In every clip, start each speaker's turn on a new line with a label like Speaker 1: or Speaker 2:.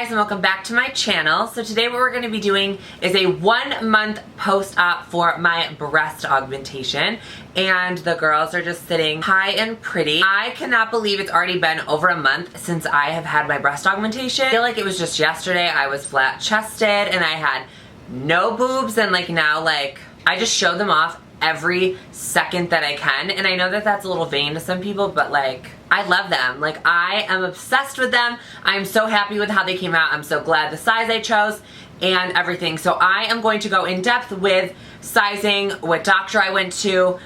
Speaker 1: guys, and welcome back to my channel. So today what we're going to be doing is a 1 month post-op for my breast augmentation, and the girls are just sitting high and pretty. I cannot believe it's already been over a month since I have had my breast augmentation. I feel like it was just yesterday. I was flat chested and I had no boobs, and now I just show them off every second that I can. And I know that that's a little vain to some people, but I love them. I am obsessed with them. I'm so happy with how they came out. I'm so glad the size I chose and everything. So I am going to go in depth with sizing, what doctor I went to,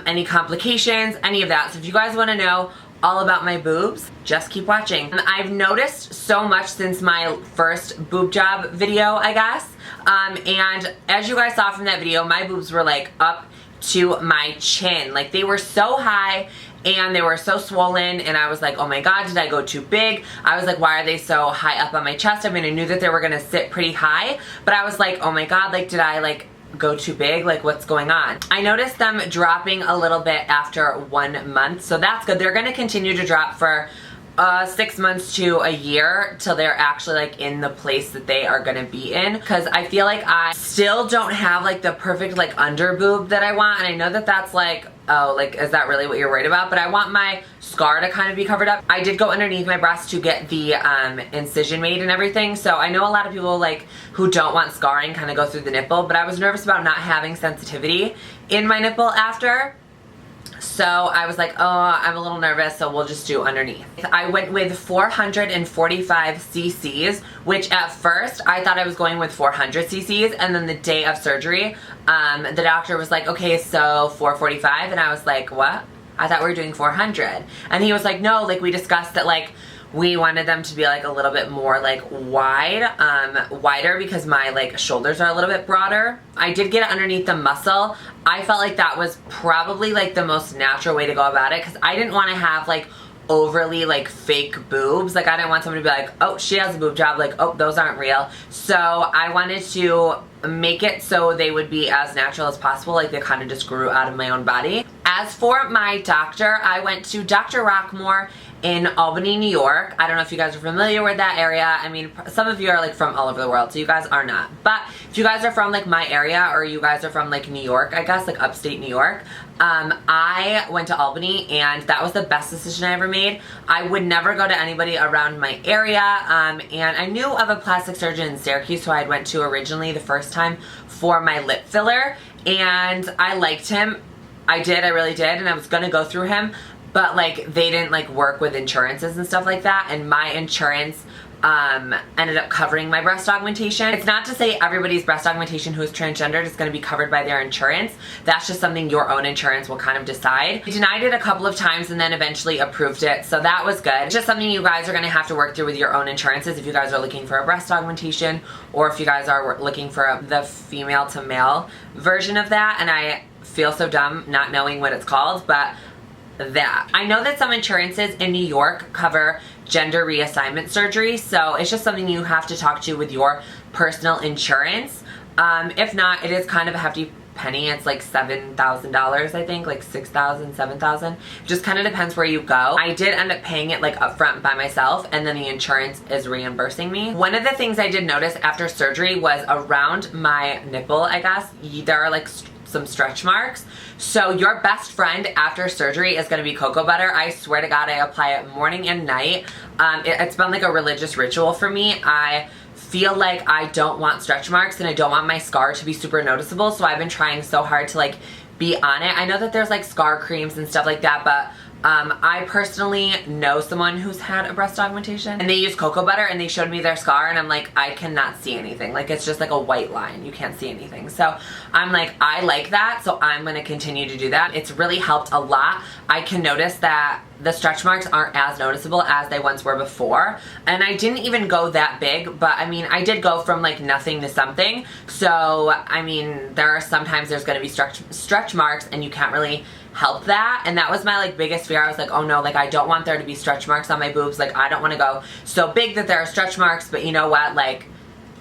Speaker 1: any complications, any of that. So if you guys want to know all about my boobs, just keep watching. I've noticed so much since my first boob job video, I guess. And as you guys saw from that video, my boobs were up to my chin. They were so high and they were so swollen, and I was like, oh my god, did I go too big? I was like, why are they so high up on my chest? I mean, I knew that they were gonna sit pretty high, but I was like, oh my god, did I go too big? What's going on? I noticed them dropping a little bit after 1 month, so that's good. They're gonna continue to drop for 6 months to a year till they're actually in the place that they are gonna be in, because I feel like I still don't have the perfect under boob that I want. And I know that that's oh, is that really what you're worried about? But I want my scar to kind of be covered up. I did go underneath my breast to get the incision made and everything, so I know a lot of people who don't want scarring kind of go through the nipple, but I was nervous about not having sensitivity in my nipple after. So I was like, oh, I'm a little nervous, so we'll just do underneath. I went with 445 cc's, which at first I thought I was going with 400 cc's, and then the day of surgery, the doctor was like, okay, so 445, and I was like, what? I thought we were doing 400. And he was like, no, we discussed that we wanted them to be a little bit more wider, because my shoulders are a little bit broader. I did get it underneath the muscle. I felt like that was probably the most natural way to go about it, because I didn't want to have overly fake boobs. I didn't want somebody to be like, oh, she has a boob job, oh, those aren't real. So I wanted to make it so they would be as natural as possible, they kind of just grew out of my own body. As for my doctor, I went to Dr. Rockmore in Albany, New York. I don't know if you guys are familiar with that area. I mean, some of you are from all over the world, so you guys are not. But if you guys are from my area, or you guys are from New York, I guess, upstate New York, I went to Albany, and that was the best decision I ever made. I would never go to anybody around my area, and I knew of a plastic surgeon in Syracuse who I went to originally the first time for my lip filler, and I liked him. I really did, and I was gonna go through him, but they didn't work with insurances and stuff like that, and my insurance ended up covering my breast augmentation. It's not to say everybody's breast augmentation who is transgendered is going to be covered by their insurance. That's just something your own insurance will kind of decide. They denied it a couple of times and then eventually approved it, so that was good. It's just something you guys are going to have to work through with your own insurances if you guys are looking for a breast augmentation, or if you guys are looking for the female to male version of that. And I feel so dumb not knowing what it's called, but that. I know that some insurances in New York cover gender reassignment surgery, so it's just something you have to talk to with your personal insurance. If not, it is kind of a hefty penny. It's $7,000, I think, $6,000, $7,000. It just kind of depends where you go. I did end up paying it upfront by myself, and then the insurance is reimbursing me. One of the things I did notice after surgery was around my nipple, I guess, there are some stretch marks. So your best friend after surgery is going to be cocoa butter. I swear to God, I apply it morning and night. It's been a religious ritual for me. I feel like I don't want stretch marks, and I don't want my scar to be super noticeable, so I've been trying so hard to be on it. I know that there's scar creams and stuff like that, but I personally know someone who's had a breast augmentation, and they use cocoa butter, and they showed me their scar, and I'm I cannot see anything. It's just a white line. You can't see anything. So I'm I like that, so I'm going to continue to do that. It's really helped a lot. I can notice that the stretch marks aren't as noticeable as they once were before, and I didn't even go that big, but I mean, I did go from nothing to something. So I mean, there are sometimes there's going to be stretch marks, and you can't really help that. And that was my biggest fear. I was oh no, I don't want there to be stretch marks on my boobs. I don't want to go so big that there are stretch marks. But you know what,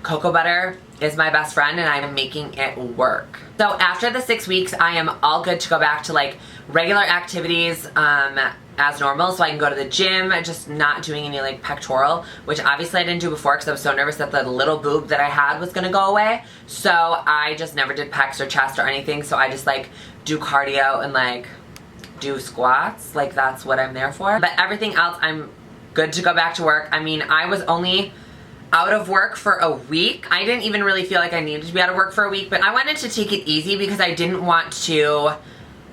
Speaker 1: cocoa butter is my best friend, and I'm making it work. So after the 6 weeks, I am all good to go back to regular activities. as normal so I can go to the gym, just not doing any like pectoral, which obviously I didn't do before because I was so nervous that the little boob that I had was gonna go away. So I just never did pecs or chest or anything, so I just like do cardio and like do squats, like that's what I'm there for. But everything else, I'm good to go back to work. I mean, I was only out of work for a week. I didn't even really feel like I needed to be out of work for a week, but I wanted to take it easy because I didn't want to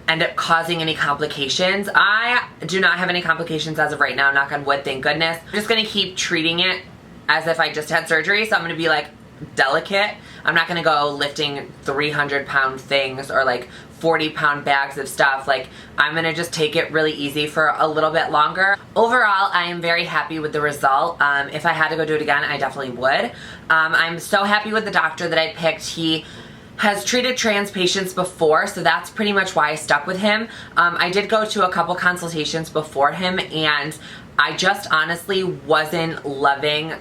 Speaker 1: end up causing any complications. I do not have any complications as of right now, knock on wood, thank goodness. I'm just gonna keep treating it as if I just had surgery, so I'm gonna be like delicate. I'm not gonna go lifting 300-pound things or like 40-pound bags of stuff. Like, I'm gonna just take it really easy for a little bit longer. Overall, I am very happy with the result. If I had to go do it again, I definitely would. I'm so happy with the doctor that I picked. He has treated trans patients before, so that's pretty much why I stuck with him. I did go to a couple consultations before him, and I just honestly wasn't loving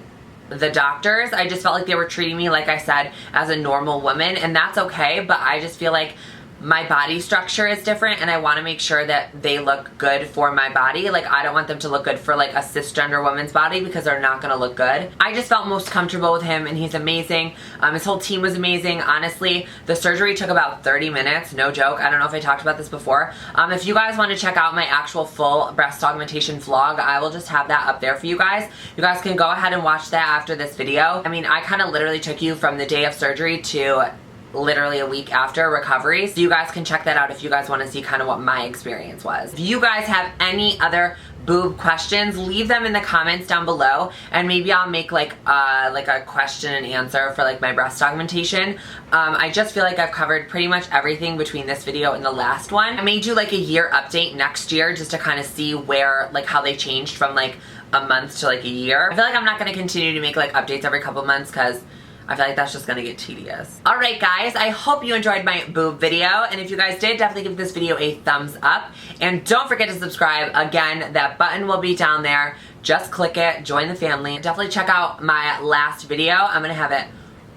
Speaker 1: the doctors. I just felt like they were treating me, like I said, as a normal woman, and that's okay, but I just feel like my body structure is different and I want to make sure that they look good for my body. Like, I don't want them to look good for like a cisgender woman's body because they're not going to look good. I just felt most comfortable with him and he's amazing. His whole team was amazing. Honestly, the surgery took about 30 minutes, no joke. I don't know if I talked about this before. If you guys want to check out my actual full breast augmentation vlog, I will just have that up there for you guys. You guys can go ahead and watch that after this video. I mean, I kind of literally took you from the day of surgery to literally a week after recovery, so you guys can check that out if you guys want to see kind of what my experience was. If you guys have any other boob questions, leave them in the comments down below, and maybe I'll make like a question and answer for like my breast augmentation. I just feel like I've covered pretty much everything between this video and the last one. I may do like a year update next year just to kind of see where, like, how they changed from like a month to like a year. I feel like I'm not going to continue to make like updates every couple months because I feel like that's just gonna get tedious. Alright guys, I hope you enjoyed my boob video, and if you guys did, definitely give this video a thumbs up, and don't forget to subscribe. Again, that button will be down there. Just click it, join the family. Definitely check out my last video. I'm gonna have it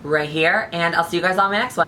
Speaker 1: right here, and I'll see you guys on my next one.